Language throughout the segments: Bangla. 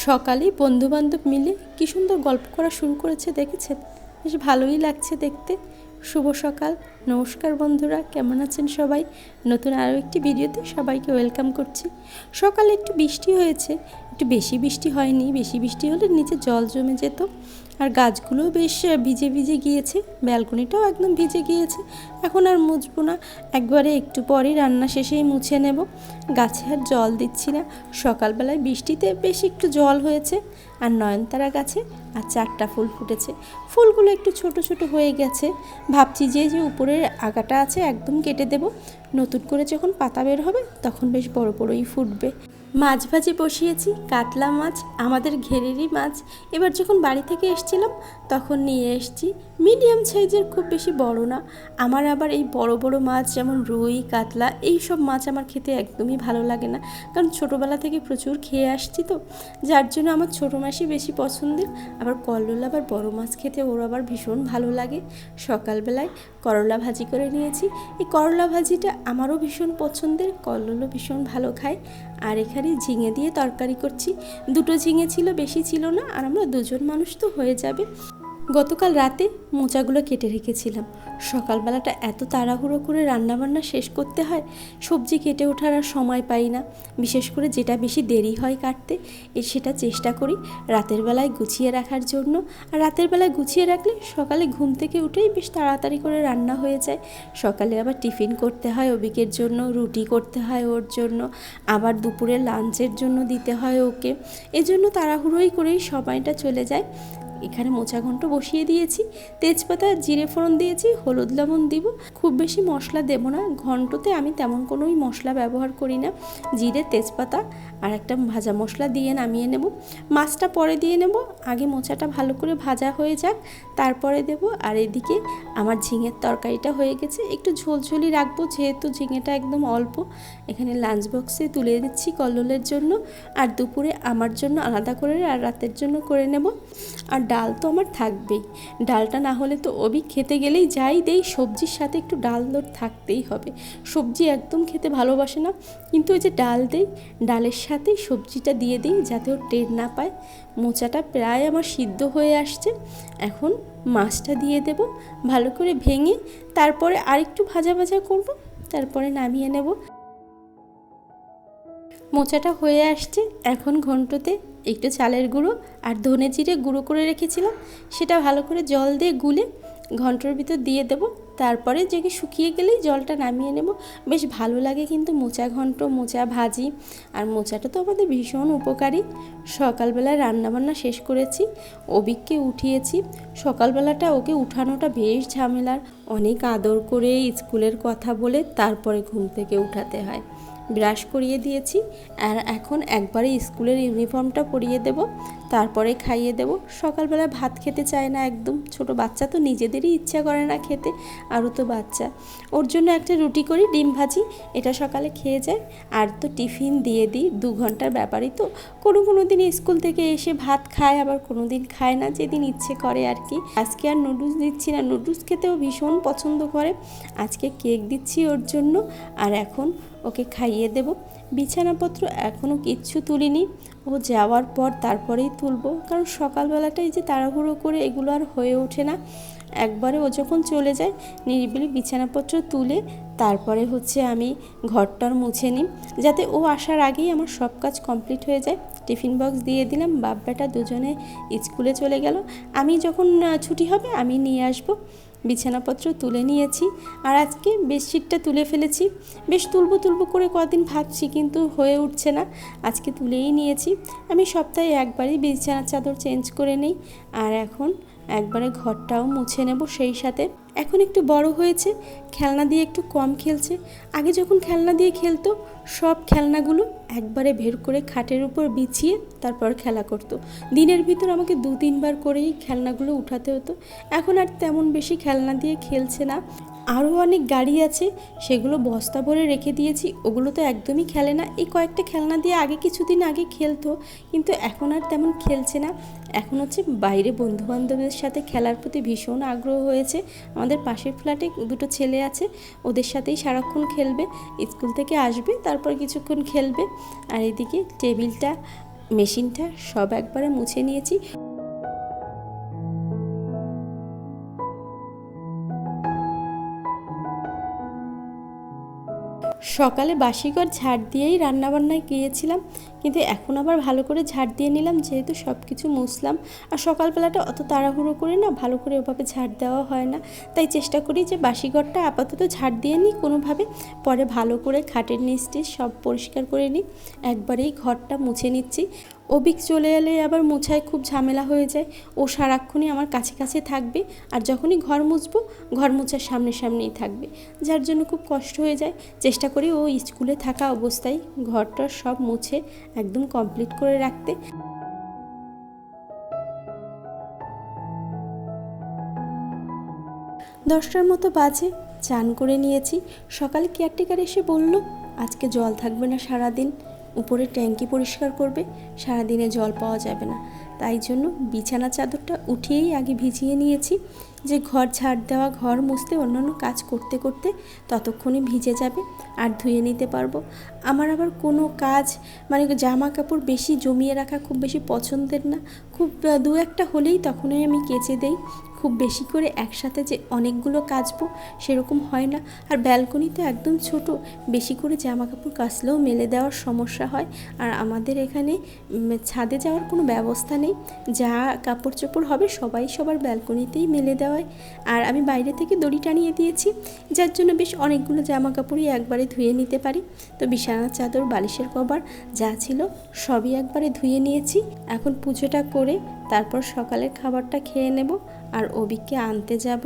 সকালেই বন্ধুবান্ধব মিলে কী সুন্দর গল্প করা শুরু করেছে দেখেছেন? বেশ ভালোই লাগছে দেখতে। শুভ সকাল, নমস্কার বন্ধুরা, কেমন আছেন সবাই? নতুন আরও একটি ভিডিওতে সবাইকে ওয়েলকাম করছি। সকালে একটু বৃষ্টি হয়েছে, একটু বেশি বৃষ্টি হয়নি, বেশি বৃষ্টি হলে নিচে জল জমে যেত। আর গাছগুলোও বেশ ভিজে ভিজে গিয়েছে, ব্যালকনিটাও একদম ভিজে গিয়েছে। এখন আর মুছবো না, একবারে একটু পরেই রান্না শেষেই মুছে নেব। গাছে আর জল দিচ্ছি না, সকালবেলায় বৃষ্টিতে বেশ একটু জল হয়েছে। আর নয়নতারা গাছে আর 4টা ফুল ফুটেছে, ফুলগুলো একটু ছোট ছোট হয়ে গেছে। ভাবছি যে উপরের আগাটা আছে একদম কেটে দেব, নতুন করে যখন পাতা বের হবে তখন বেশ বড় বড়ই ফুটবে। মাছ ভাজি বসিয়েছি, কাতলা মাছ, আমাদের ঘেরেরই মাছ। এবার যখন বাড়ি থেকে এসেছিলাম তখন নিয়ে এসেছি মিডিয়াম সাইজের, খুব বেশি বড় না। আমার আবার এই বড় বড় মাছ যেমন রুই, কাতলা, এই সব মাছ আমার খেতে একদমই ভালো লাগে না, কারণ ছোটোবেলা থেকে প্রচুর খেয়ে আসছি তো, যার জন্য আমার ছোটো মাছই বেশি পছন্দের। আবার কল্লোল আবার বড় মাছ খেতে ওর আবার ভীষণ ভালো লাগে। সকালবেলায় করলা ভাজি করে নিয়েছি, এই করলা ভাজিটা আমারও ভীষণ পছন্দের, কল্লোলও ভীষণ ভালো খায়। আর এখানে ঝিঙে দিয়ে তরকারি করছি, 2টো ঝিঙে ছিল, বেশি ছিল না, আর আমরা 2জন মানুষ তো হয়ে যাবে। গতকাল রাতে মোচাগুলো কেটে রেখেছিলাম। সকালবেলাটা এত তাড়াহুড়ো করে রান্নাবান্না শেষ করতে হয়, সবজি কেটে ওঠার আর সময় পাই না। বিশেষ করে যেটা বেশি দেরি হয় কাটতে, সেটা চেষ্টা করি রাতের বেলায় গুছিয়ে রাখার জন্য। আর রাতের বেলায় গুছিয়ে রাখলে সকালে ঘুম থেকে উঠেই বেশ তাড়াতাড়ি করে রান্না হয়ে যায়। সকালে আবার টিফিন করতে হয় অবিকের জন্য, রুটি করতে হয় ওর জন্য, আবার দুপুরে লাঞ্চের জন্য দিতে হয় ওকে। এজন্য তাড়াহুড়োই করেই সময়টা চলে যায়। এখানে মোচা ঘন্ট বসিয়ে দিয়েছি, তেজপাতা জিরে ফোড়ন দিয়েছি, হলুদ লবণ দিব, খুব বেশি মশলা দেব না। ঘন্টতে আমি তেমন কোনোই মশলা ব্যবহার করি না, জিরে, তেজপাতা আর একটা ভাজা মশলা দিয়ে নামিয়ে নেব। মাছটা পরে দিয়ে নেব, আগে মোচাটা ভালো করে ভাজা হয়ে যাক তারপরে দেব। আর এদিকে আমার ঝিঙের তরকারিটা হয়ে গেছে, একটু ঝোলঝোলি রাখবো যেহেতু ঝিঙেটা একদম অল্প। এখানে লাঞ্চ বক্সে তুলে দিচ্ছি কল্লোলের জন্য, আর দুপুরে আমার জন্য আলাদা করে আর রাতের জন্য করে নেব। আর ডাল তো আমার থাকবেই, ডালটা না হলে তো অবি খেতে গেলেই যাই দেই সবজির সাথে একটু ডাল ওর থাকতেই হবে। সবজি একদম খেতে ভালোবাসে না, কিন্তু ওই যে ডাল দেই, ডালের সাথেই সবজিটা দিয়ে দিই যাতে ও টের না পায়। মোচাটা প্রায় আমার সিদ্ধ হয়ে আসছে, এখন মাছটা দিয়ে দেব ভালো করে ভেঙে, তারপরে আরেকটু ভাজা ভাজা করব, তারপরে নামিয়ে নেব। মোচাটা হয়ে আসছে, এখন ঘন্টতে একটু চালের গুঁড়ো আর ধনে জিরে গুঁড়ো করে রেখেছিলাম, সেটা ভালো করে জল দিয়ে গুলে ঘন্টর ভিতর দিয়ে দেব। তারপরে যেকে শুকিয়ে গেলেই জলটা নামিয়ে নেব। বেশ ভালো লাগে কিন্তু মোচা ঘন্ট, মোচা ভাজি। আর মোচাটা তো আমাদের ভীষণ উপকারী। সকালবেলায় রান্নাবান্না শেষ করেছি, অবিককে উঠিয়েছি। সকালবেলাটা ওকে উঠানোটা বেশ ঝামেলার, অনেক আদর করে স্কুলের কথা বলে তারপরে ঘুম থেকে উঠাতে হয়। ব্রাশ করিয়ে দিয়েছি, আর এখন একবারে স্কুলের ইউনিফর্মটা পরিয়ে দেব, তারপরে খাইয়ে দেব। সকালবেলা ভাত খেতে চায় না একদম, ছোট বাচ্চা তো নিজেদেরই ইচ্ছা করে না খেতে, আরও তো বাচ্চা। ওর জন্য একটা রুটি করি, ডিম ভাজি, এটা সকালে খেয়ে যায়। আর তো টিফিন দিয়ে দিই, 2 ঘন্টার ব্যাপারই তো। কোনো দিন স্কুল থেকে এসে ভাত খায়, আবার কোনো দিন খায় না, যেদিন ইচ্ছে করে আর কি। আজকে আর নুডলস দিচ্ছি না, নুডলস খেতেও ভীষণ পছন্দ করে। আজকে কেক দিচ্ছি ওর জন্য, আর এখন ওকে খাইয়ে দেব। বিছানাপত্র এখনও কিচ্ছু তুলিনি, ও যাওয়ার পর তারপরেই তুলবো, কারণ সকালবেলাটাই যে তাড়াহুড়ো করে এগুলো আর হয়ে ওঠে না। একবারে ও যখন চলে যায় নিরিবিলি বিছানাপত্র তুলে তারপরে আমি ঘরটার মুছে নিই, যাতে ও আসার আগেই আমার সব কাজ কমপ্লিট হয়ে যায়। টিফিন বক্স দিয়ে দিলাম, বাপ বেটা দুজনে স্কুলে চলে গেল। আমি যখন ছুটি হবে আমি নিয়ে আসবো। বিছানাপত্র তুলে নিয়েছি, আর আজকে বেডশিটটা তুলে ফেলেছি। বেশ তুলবো করে কদিন ভাবছি, কিন্তু হয়ে উঠছে না, আজকে তুলেই নিয়েছি। আমি সপ্তাহে একবারই বিছানার চাদর চেঞ্জ করে নিই। আর এখন একবারে ঘরটাও মুছে নেব সেই সাথে। এখন একটু বড় হয়েছে, খেলনা দিয়ে একটু কম খেলছে। আগে যখন খেলনা দিয়ে খেলতো, সব খেলনাগুলো একবারে বের করে খাটের উপর বিছিয়ে তারপর খেলা করতো। দিনের ভিতর আমাকে 2-3 বার করেই খেলনাগুলো উঠাতে হতো। এখন আর তেমন বেশি খেলনা দিয়ে খেলছে না। আরও অনেক গাড়ি আছে, সেগুলো বস্তা ভরে রেখে দিয়েছি, ওগুলো তো একদমই খেলে না। এই কয়েকটা খেলনা দিয়ে আগে কিছুদিন আগে খেলতো, কিন্তু এখন আর তেমন খেলছে না। এখন বাইরে বন্ধুবান্ধবদের সাথে খেলার প্রতি ভীষণ আগ্রহ হয়েছে। আমাদের পাশের ফ্ল্যাটে 2টো ছেলে আছে, ওদের সাথেই সারাক্ষণ খেলবে। স্কুল থেকে আসবে, তারপর কিছুক্ষণ খেলবে। আর এদিকে টেবিলটা মেশিনটা সব একবারে মুছে নিয়েছি। সকালে বাসিঘর ঝাড় দিয়েই রান্নাবান্নায় গিয়েছিলাম, কিন্তু এখন আবার ভালো করে ঝাড় দিয়ে নিলাম, যেহেতু সব কিছু মুছলাম। আর সকালবেলাটা অত তাড়াহুড়ো করে না ভালো করে ওভাবে ঝাড় দেওয়া হয় না, তাই চেষ্টা করি যে বাসিঘরটা আপাতত ঝাড় দিয়ে নিই কোনোভাবে, পরে ভালো করে খাটের নিচটি সব পরিষ্কার করে নিই। একবারেই ঘরটা মুছে নিচ্ছি। অবিক চলে এলে আবার মোছায় খুব ঝামেলা হয়ে যায়, ও সারাক্ষণই আমার কাছে কাছে থাকবে, আর যখনই ঘর মুছবো ঘর মোছার সামনেই থাকবে, যার জন্য খুব কষ্ট হয়ে যায়। চেষ্টা করি ও স্কুলে থাকা অবস্থায় ঘরটা সব মুছে একদম কমপ্লিট করে রাখতে। 10টার মতো বাজে, চান করে নিয়েছি। সকালে কেয়ারটেকার এসে বলল আজকে জল থাকবে না সারাদিন, উপরে ট্যাঙ্কি পরিষ্কার করবে, সারাদিনে জল পাওয়া যাবে না। তাই জন্য বিছানা চাদরটা উঠিয়েই আগে ভিজিয়ে নিয়েছি, যে ঘর ঝাড় দেওয়া, ঘর মুছতে, অন্যান্য কাজ করতে করতে ততক্ষণে ভিজে যাবে আর ধুয়ে নিতে পারবো। আমার আবার কোনো কাজ মানে জামা কাপড় বেশি জমিয়ে রাখা খুব বেশি পছন্দের না, খুব দু একটা হলেই তখনই আমি কেচে দেই। খুব বেশি করে একসাথে যে অনেকগুলো কাচবো সেরকম হয় না। আর ব্যালকনি তো একদম ছোট, বেশি করে জামা কাপড় কাচলেও মেলে দেওয়ার সমস্যা হয়। আর আমাদের এখানে ছাদে যাওয়ার কোনো ব্যবস্থা নেই, যা কাপড় চোপড় হবে সবাই সবার ব্যালকনিতেই মেলে দেওয়ায়। আর আমি বাইরে থেকে দড়ি টানিয়ে দিয়েছি, যার জন্য বেশ অনেকগুলো জামা কাপড়ই একবারে ধুয়ে নিতে পারি। তো বিছানার চাদর, বালিশের কভার যা ছিল সবই একবারে ধুয়ে নিয়েছি। এখন পুজোটা করে তারপর সকালের খাবারটা খেয়ে নেব আর অবিককে আনতে যাব।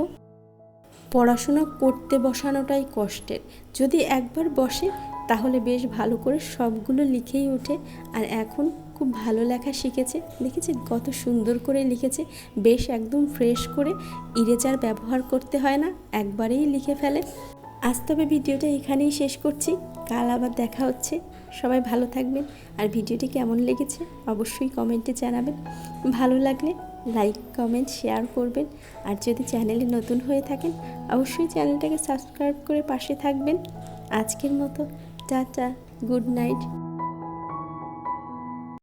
পড়াশোনা করতে বসানোটাই কষ্টের, যদি একবার বসে তাহলে বেশ ভালো করে সবগুলো লিখেই ওঠে। আর এখন খুব ভালো লেখা শিখেছে, দেখেছেন কত সুন্দর করে লিখেছে, বেশ একদম ফ্রেশ করে, ইরেজার ব্যবহার করতে হয় না, একবারেই লিখে ফেলে। আজ তবে ভিডিওটা এখানেই শেষ করছি, কাল আবার দেখা হচ্ছে। সবাই ভালো থাকবেন, আর ভিডিওটি কেমন লেগেছে অবশ্যই কমেন্টে জানাবেন। ভালো লাগলে লাইক, কমেন্ট, শেয়ার করবেন। আর যদি চ্যানেলে নতুন হয়ে থাকেন অবশ্যই চ্যানেলটাকে সাবস্ক্রাইব করে পাশে থাকবেন। আজকের মতো টাটা, গুড নাইট।